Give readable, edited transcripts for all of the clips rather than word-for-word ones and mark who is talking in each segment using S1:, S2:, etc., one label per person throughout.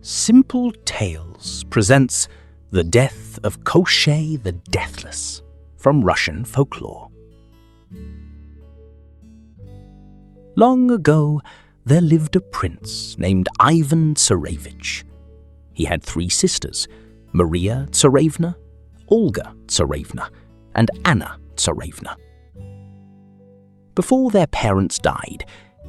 S1: Simple Tales presents The Death of Koschei the Deathless from Russian folklore. Long ago, there lived a prince named Ivan Tsarevich. He had 3 sisters, Marya Morevna, Olga Tsarevna, and Anna Tsarevna. Before their parents died,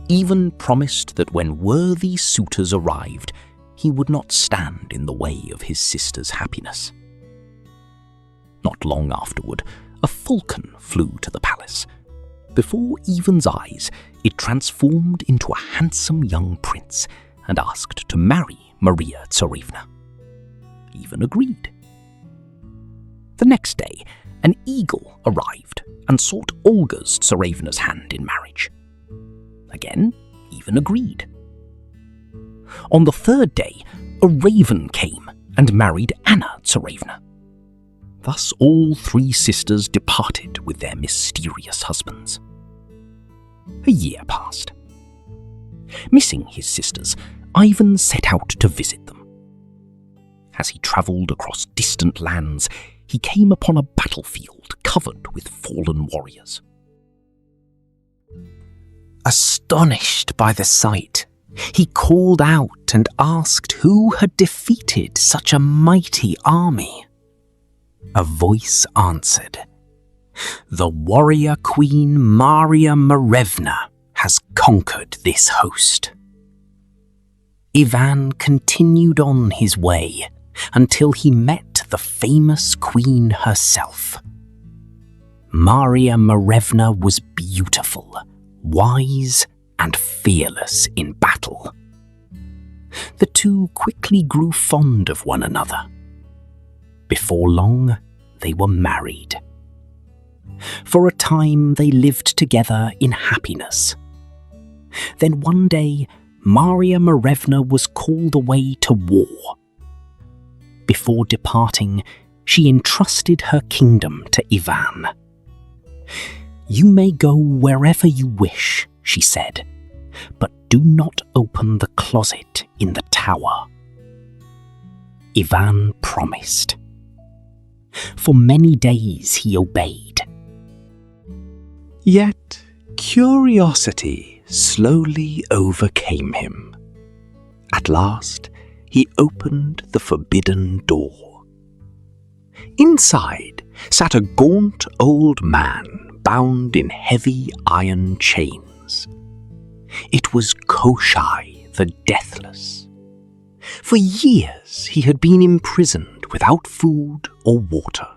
S1: Ivan promised that when worthy suitors arrived, he would not stand in the way of his sister's happiness. Not long afterward, a falcon flew to the palace. Before Ivan's eyes, it transformed into a handsome young prince and asked to marry Marya Morevna. Ivan agreed. The next day, an eagle arrived and sought Olga Tsarevna's hand in marriage. Again, Ivan agreed. On the 3rd day, a raven came and married Anna Tsarevna. Thus all 3 sisters departed with their mysterious husbands. A year passed. Missing his sisters, Ivan set out to visit them. As he travelled across distant lands, he came upon a battlefield covered with fallen warriors. Astonished by the sight, he called out and asked who had defeated such a mighty army. A voice answered, "The warrior queen Marya Morevna has conquered this host." Ivan continued on his way until he met the famous queen herself. Marya Morevna was beautiful, wise, and fearless in battle. The 2 quickly grew fond of one another. Before long, they were married. For a time, they lived together in happiness. Then one day, Marya Morevna was called away to war. Before departing, she entrusted her kingdom to Ivan. "You may go wherever you wish," she said, "but do not open the closet in the tower." Ivan promised. For many days he obeyed. Yet curiosity slowly overcame him. At last, he opened the forbidden door. Inside sat a gaunt old man bound in heavy iron chains. It was Koschei the Deathless. For years he had been imprisoned without food or water.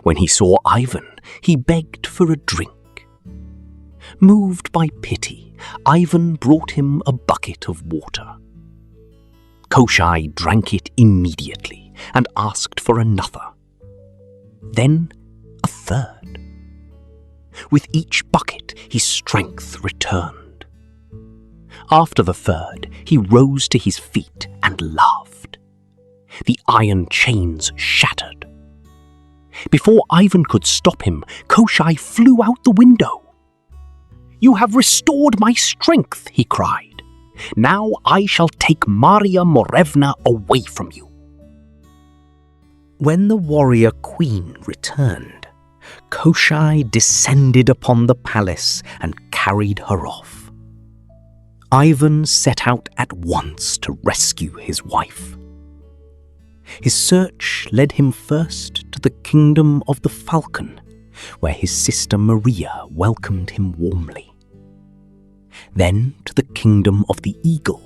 S1: When he saw Ivan, he begged for a drink. Moved by pity, Ivan brought him a bucket of water. Koschei drank it immediately and asked for another. Then a 3rd. With each bucket, his strength returned. After the 3rd, he rose to his feet and laughed. The iron chains shattered. Before Ivan could stop him, Koschei flew out the window. "You have restored my strength," he cried. "Now I shall take Marya Morevna away from you." When the warrior queen returned, Koschei descended upon the palace and carried her off. Ivan set out at once to rescue his wife. His search led him first to the kingdom of the falcon, where his sister Marya welcomed him warmly. Then to the kingdom of the eagle,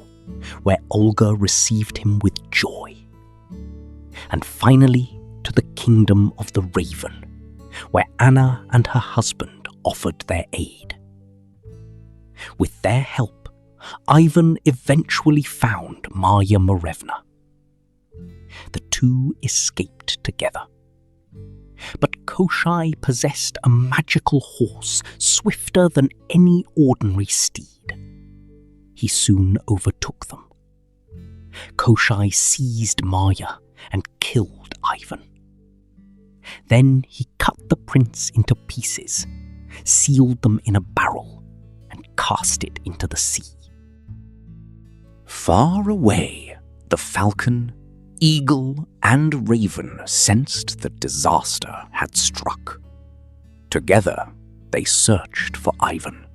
S1: where Olga received him with joy. And finally to the kingdom of the raven, where Anna and her husband offered their aid. With their help, Ivan eventually found Marya Morevna. The 2 escaped together. But Koschei possessed a magical horse swifter than any ordinary steed. He soon overtook them. Koschei seized Marya and killed Ivan. Then he cut the prince into pieces, sealed them in a barrel, and cast it into the sea. Far away, The falcon, eagle, and raven sensed that disaster had struck. Together, they searched for Ivan.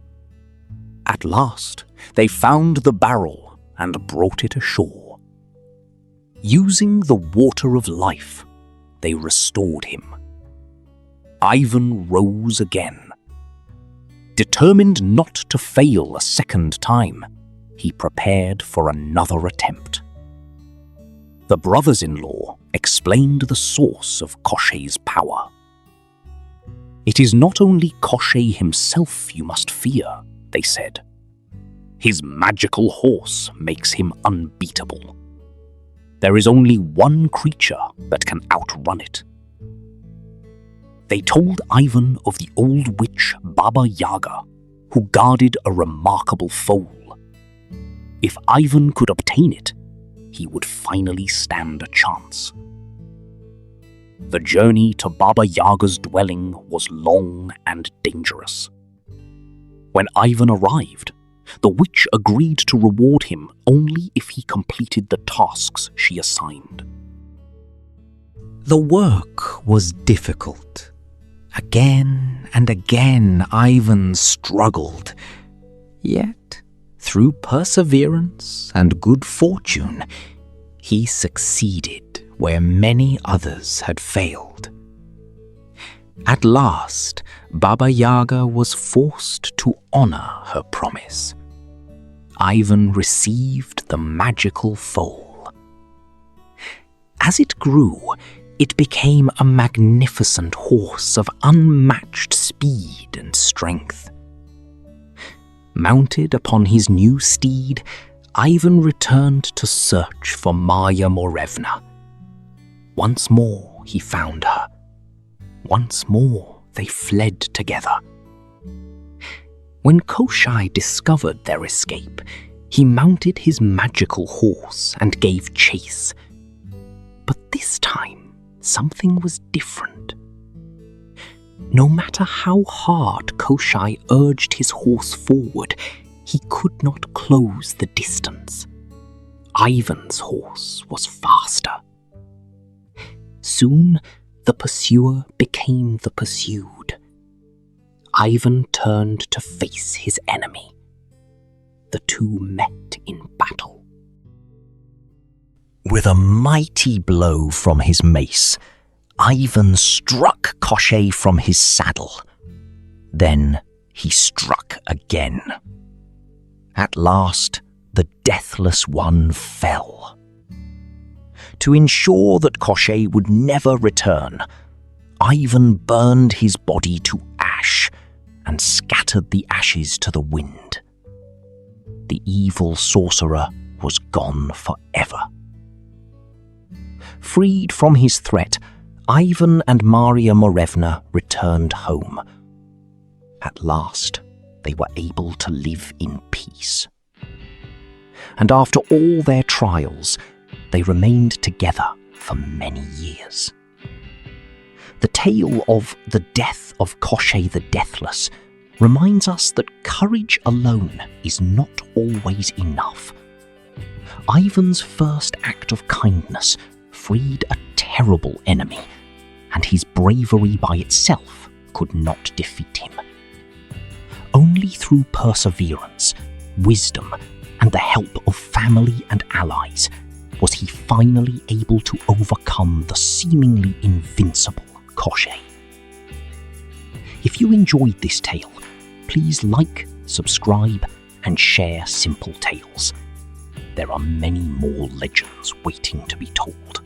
S1: At last, they found the barrel and brought it ashore. Using the water of life, they restored him. Ivan rose again. Determined not to fail a second time, he prepared for another attempt. The brothers-in-law explained the source of Koschei's power. "It is not only Koschei himself you must fear," they said. "His magical horse makes him unbeatable. There is only one creature that can outrun it." They told Ivan of the old witch Baba Yaga, who guarded a remarkable foal. If Ivan could obtain it, he would finally stand a chance. The journey to Baba Yaga's dwelling was long and dangerous. When Ivan arrived, the witch agreed to reward him only if he completed the tasks she assigned. The work was difficult. Again and again Ivan struggled. Yet, through perseverance and good fortune, he succeeded where many others had failed. At last, Baba Yaga was forced to honor her promise. Ivan received the magical foal. As it grew, it became a magnificent horse of unmatched speed and strength. Mounted upon his new steed, Ivan returned to search for Marya Morevna. Once more he found her. Once more they fled together. When Koschei discovered their escape, he mounted his magical horse and gave chase. But this time, something was different. No matter how hard Koschei urged his horse forward, he could not close the distance. Ivan's horse was faster. Soon, the pursuer became the pursued. Ivan turned to face his enemy. The two met in battle. With a mighty blow from his mace, Ivan struck Koschei from his saddle. Then he struck again. At last, the Deathless One fell. To ensure that Koschei would never return, Ivan burned his body to ash and scattered the ashes to the wind. The evil sorcerer was gone forever. Freed from his threat, Ivan and Marya Morevna returned home. At last, they were able to live in peace. And after all their trials, they remained together for many years. The tale of the death of Koschei the Deathless reminds us that courage alone is not always enough. Ivan's first act of kindness freed a terrible enemy, and his bravery by itself could not defeat him. Only through perseverance, wisdom, and the help of family and allies was he finally able to overcome the seemingly invincible Koschei. If you enjoyed this tale, please like, subscribe, and share Simple Tales. There are many more legends waiting to be told.